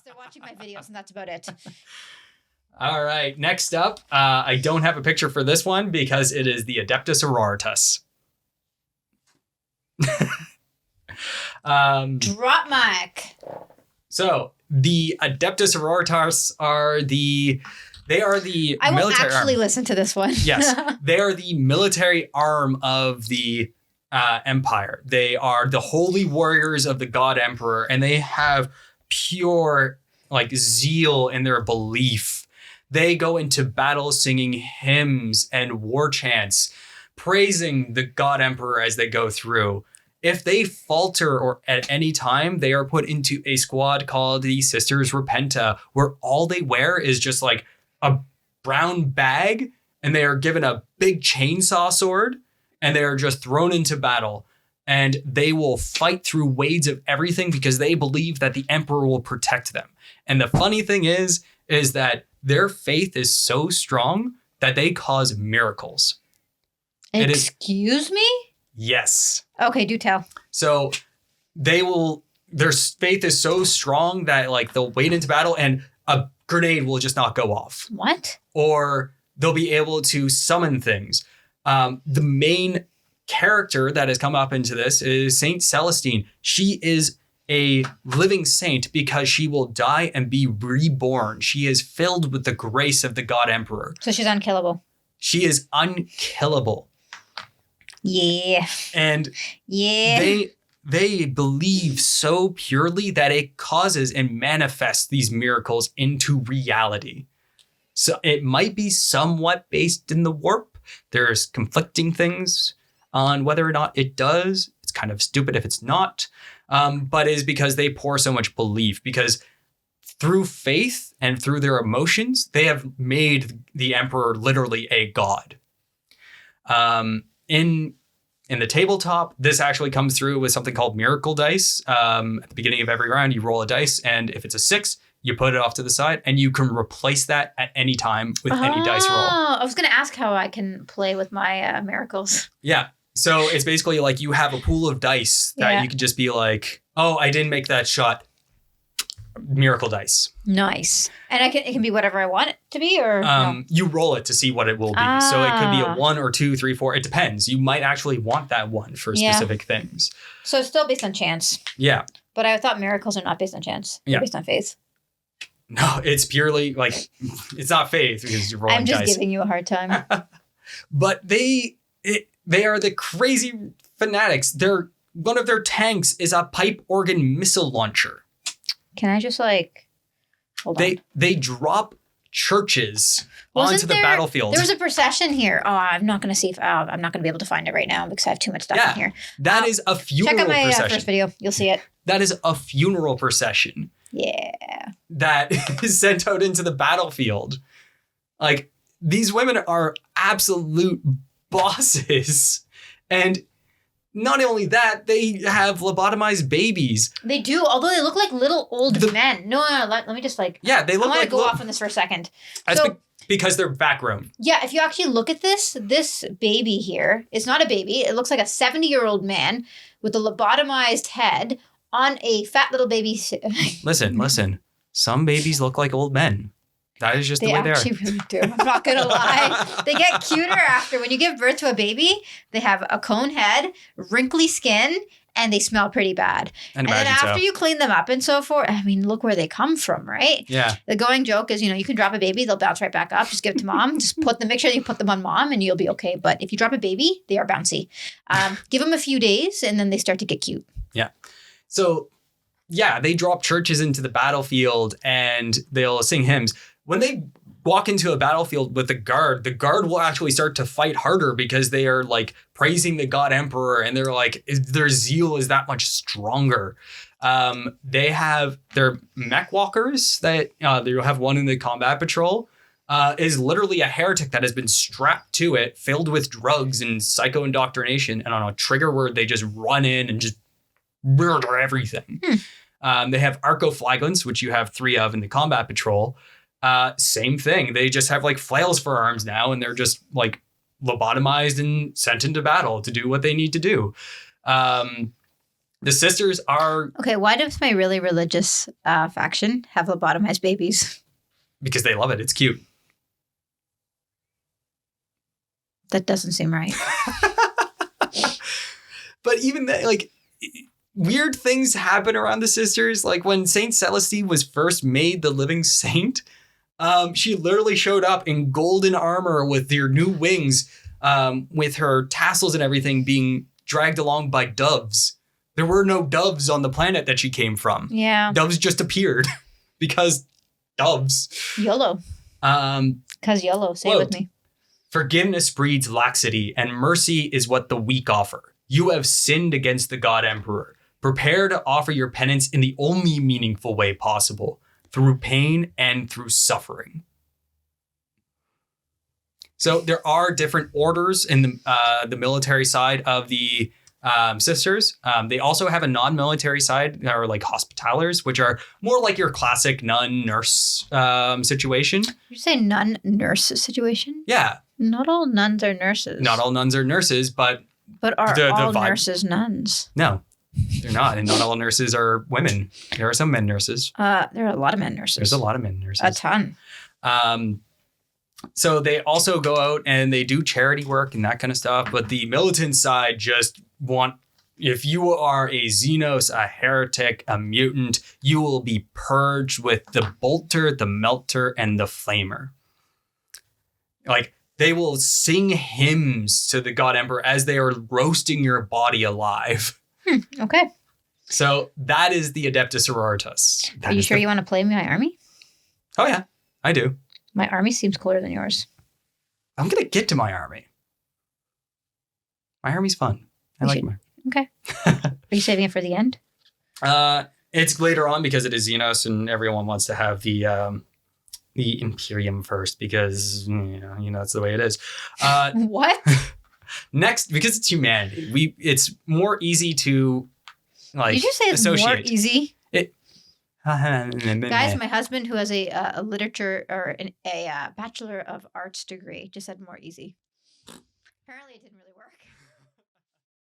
They're watching my videos, and that's about it. All right. Next up, I don't have a picture for this one because it is the Adepta Sororitas. Drop mic. So the Adepta Sororitas are the military. I will actually listen to this one. Yes, they are the military arm of the empire. They are the holy warriors of the God Emperor, and they have pure zeal in their belief. They go into battle singing hymns and war chants, praising the God Emperor as they go through. If they falter or at any time, they are put into a squad called the Sisters Repenta, where all they wear is just a brown bag, and they are given a big chainsaw sword, and they are just thrown into battle. And they will fight through waves of everything because they believe that the Emperor will protect them. And the funny thing is that their faith is so strong that they cause miracles. Excuse me? Yes. Okay, do tell. So their faith is so strong that they'll wade into battle and a grenade will just not go off. What? Or they'll be able to summon things. The main character that has come up into this is Saint Celestine. She is a living saint because she will die and be reborn. She is filled with the grace of the God Emperor. So she's unkillable. She is unkillable. Yeah. And they believe so purely that it causes and manifests these miracles into reality. So it might be somewhat based in the warp. There's conflicting things on whether or not it does. It's kind of stupid if it's not. But it is because they pour so much belief, because through faith and through their emotions, they have made the Emperor literally a god. In the tabletop, this actually comes through with something called miracle dice. At the beginning of every round, you roll a dice, and if it's a 6, you put it off to the side, and you can replace that at any time with any dice roll. I was going to ask how I can play with my miracles. Yeah. So it's basically you have a pool of dice that you can just be oh, I didn't make that shot. Miracle dice. Nice. And it can be whatever I want it to be, or no? You roll it to see what it will be. So it could be a 1 or 2, 3, 4. It depends. You might actually want that one for specific things. So it's still based on chance. Yeah. But I thought miracles are not based on chance. They're based on faith. No, it's purely it's not faith because you're rolling dice. I'm just giving you a hard time. But they are the crazy fanatics. One of their tanks is a pipe organ missile launcher. Can I just hold on? They drop churches onto the battlefield. There was a procession here. Oh, I'm not going to see if I'm not going to be able to find it right now because I have too much stuff in here. That is a funeral procession. Check out my first video. You'll see it. That is a funeral procession. Yeah. That is sent out into the battlefield. These women are absolute bosses. And not only that, they have lobotomized babies. They do, although they look like little old men. No, let me just yeah, they look I want to go off on this for a second. Because they're background. Yeah, if you actually look at this baby here is not a baby. It looks like a 70-year-old man with a lobotomized head on a fat little baby. Listen. Some babies look like old men. That is just the way they are. They actually really do. I'm not going to lie. They get cuter after. When you give birth to a baby, they have a cone head, wrinkly skin, and they smell pretty bad. And then after you clean them up and so forth, I mean, look where they come from, right? Yeah. The going joke is, you can drop a baby, they'll bounce right back up. Just give it to mom. Just make sure you put them on mom and you'll be okay. But if you drop a baby, they are bouncy. Give them a few days and then they start to get cute. Yeah. So, yeah, they drop churches into the battlefield and they'll sing hymns. When they walk into a battlefield with the guard will actually start to fight harder because they are praising the God Emperor and they're their zeal is that much stronger. They have their mech walkers that you'll have one in the combat patrol is literally a heretic that has been strapped to it, filled with drugs and psycho indoctrination. And on a trigger word, they just run in and just murder everything. They have arcoflagellants, which you have 3 of in the combat patrol. Same thing. They just have flails for arms now, and they're just lobotomized and sent into battle to do what they need to do. The sisters are... Okay, why does my really religious faction have lobotomized babies? Because they love it. It's cute. That doesn't seem right. But even that, like, weird things happen around the sisters. Like when Saint Celestine was first made the living saint, she literally showed up in golden armor with her new wings, with her tassels and everything being dragged along by doves. There were no doves on the planet that she came from. Yeah. Doves just appeared because doves. YOLO. Because YOLO. Say it with me. Forgiveness breeds laxity, and mercy is what the weak offer. You have sinned against the God Emperor. Prepare to offer your penance in the only meaningful way possible, through pain and through suffering. So there are different orders in the military side of the sisters. They also have a non-military side, or like hospitallers, which are more like your classic nun-nurse situation. You say nun-nurse situation? Yeah. Not all nuns are nurses. Not all nuns are nurses, but are all nurses nuns? No, they're not. And not all nurses are women. There are some men nurses. There are a lot of men nurses. There's a lot of men nurses. A ton. So they also go out and they do charity work and that kind of stuff. But the militant side just want, if you are a Xenos, a heretic, a mutant, you will be purged with the bolter, the melter, and the flamer. Like, they will sing hymns to the God Emperor as they are roasting your body alive. Okay. So that is the Adepta Sororitas. Are you sure you want to play my army? Oh, yeah, I do. My army seems cooler than yours. I'm going to get to my army. My army's fun. I like my... Okay. Are you saving it for the end? It's later on because it is Xenos and everyone wants to have the Imperium first because, you know, that's the way it is. What? Next, because it's humanity, it's more easy to, like, did you say it's associate. More easy? Guys, my husband, who has a literature or a Bachelor of Arts degree, just said more easy. Apparently, it didn't really work.